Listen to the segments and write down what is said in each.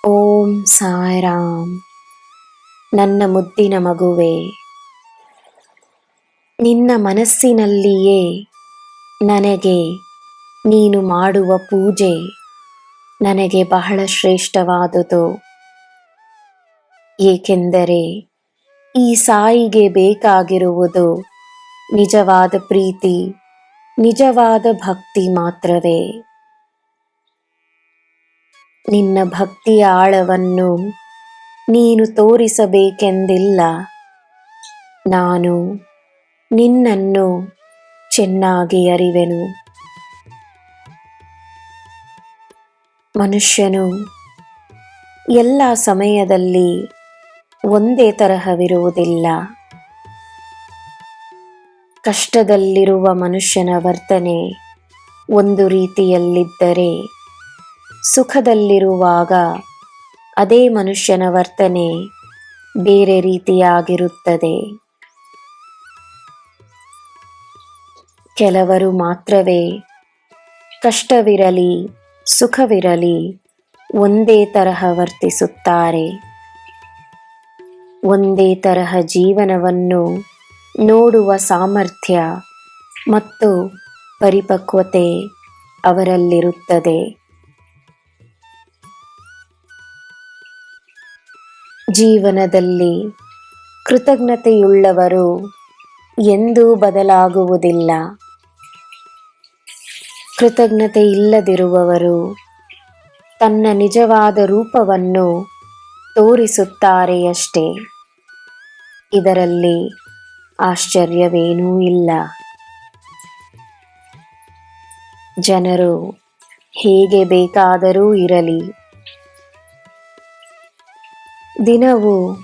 ಓಂ ಸಾಯಿರಾಮ್. ನನ್ನ ಮುದ್ದಿನ ಮಗುವೆ, ನಿನ್ನ ಮನಸ್ಸಿನಲ್ಲಿಯೇ ನನಗೆ ನೀನು ಮಾಡುವ ಪೂಜೆ ನನಗೆ ಬಹಳ ಶ್ರೇಷ್ಠವಾದುದು. ಏಕೆಂದರೆ ಈ ಸಾಯಿಗೆ ಬೇಕಾಗಿರುವುದು ನಿಜವಾದ ಪ್ರೀತಿ, ನಿಜವಾದ ಭಕ್ತಿ ಮಾತ್ರವೇ. ನಿನ್ನ ಭಕ್ತಿಯ ಆಳವನ್ನು ನೀನು ತೋರಿಸಬೇಕೆಂದಿಲ್ಲ. ನಾನು ನಿನ್ನನ್ನು ಚೆನ್ನಾಗಿ ಅರಿವೆನು. ಮನುಷ್ಯನು ಎಲ್ಲ ಸಮಯದಲ್ಲಿ ಒಂದೇ ತರಹವಿರುವುದಿಲ್ಲ. ಕಷ್ಟದಲ್ಲಿರುವ ಮನುಷ್ಯನ ವರ್ತನೆ ಒಂದು ರೀತಿಯಲ್ಲಿದ್ದರೆ, ಸುಖದಲ್ಲಿರುವಾಗ ಅದೇ ಮನುಷ್ಯನ ವರ್ತನೆ ಬೇರೆ ರೀತಿಯಾಗಿರುತ್ತದೆ. ಕೆಲವರು ಮಾತ್ರವೇ ಕಷ್ಟವಿರಲಿ ಸುಖವಿರಲಿ ಒಂದೇ ತರಹ ವರ್ತಿಸುತ್ತಾರೆ. ಒಂದೇ ತರಹ ಜೀವನವನ್ನು ನೋಡುವ ಸಾಮರ್ಥ್ಯ ಮತ್ತು ಪರಿಪಕ್ವತೆ ಅವರಲ್ಲಿರುತ್ತದೆ. ಜೀವನದಲ್ಲಿ ಕೃತಜ್ಞತೆಯುಳ್ಳವರು ಎಂದೂ ಬದಲಾಗುವುದಿಲ್ಲ. ಕೃತಜ್ಞತೆ ಇಲ್ಲದಿರುವವರು ತನ್ನ ನಿಜವಾದ ರೂಪವನ್ನು ತೋರಿಸುತ್ತಾರೆಯಷ್ಟೇ. ಇದರಲ್ಲಿ ಆಶ್ಚರ್ಯವೇನೂ ಇಲ್ಲ. ಜನರು ಹೇಗೆ ಬೇಕಾದರೂ ಇರಲಿ, ದಿನವೂ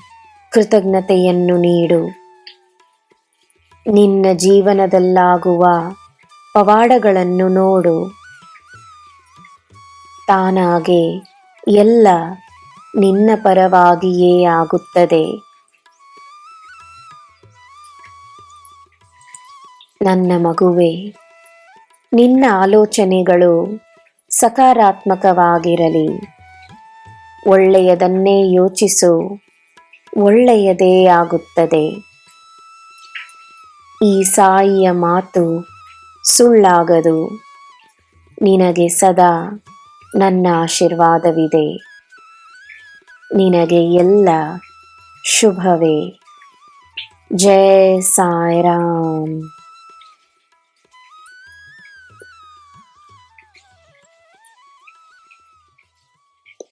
ಕೃತಜ್ಞತೆಯನ್ನು ನೀಡು. ನಿನ್ನ ಜೀವನದಲ್ಲಾಗುವ ಪವಾಡಗಳನ್ನು ನೋಡು. ತಾನಾಗೆ ಎಲ್ಲ ನಿನ್ನ ಪರವಾಗಿಯೇ ಆಗುತ್ತದೆ. ನನ್ನ ಮಗುವೆ, ನಿನ್ನ ಆಲೋಚನೆಗಳು ಸಕಾರಾತ್ಮಕವಾಗಿರಲಿ. ಒಳ್ಳೆಯದನ್ನೇ ಯೋಚಿಸು, ಒಳ್ಳೆಯದೇ ಆಗುತ್ತದೆ. ಈ ಸಾಯಿಯ ಮಾತು ಸುಳ್ಳಾಗದು. ನಿನಗೆ ಸದಾ ನನ್ನ ಆಶೀರ್ವಾದವಿದೆ. ನಿನಗೆ ಎಲ್ಲ ಶುಭವೇ. ಜೈ ಸಾಯಿರಾಮ್.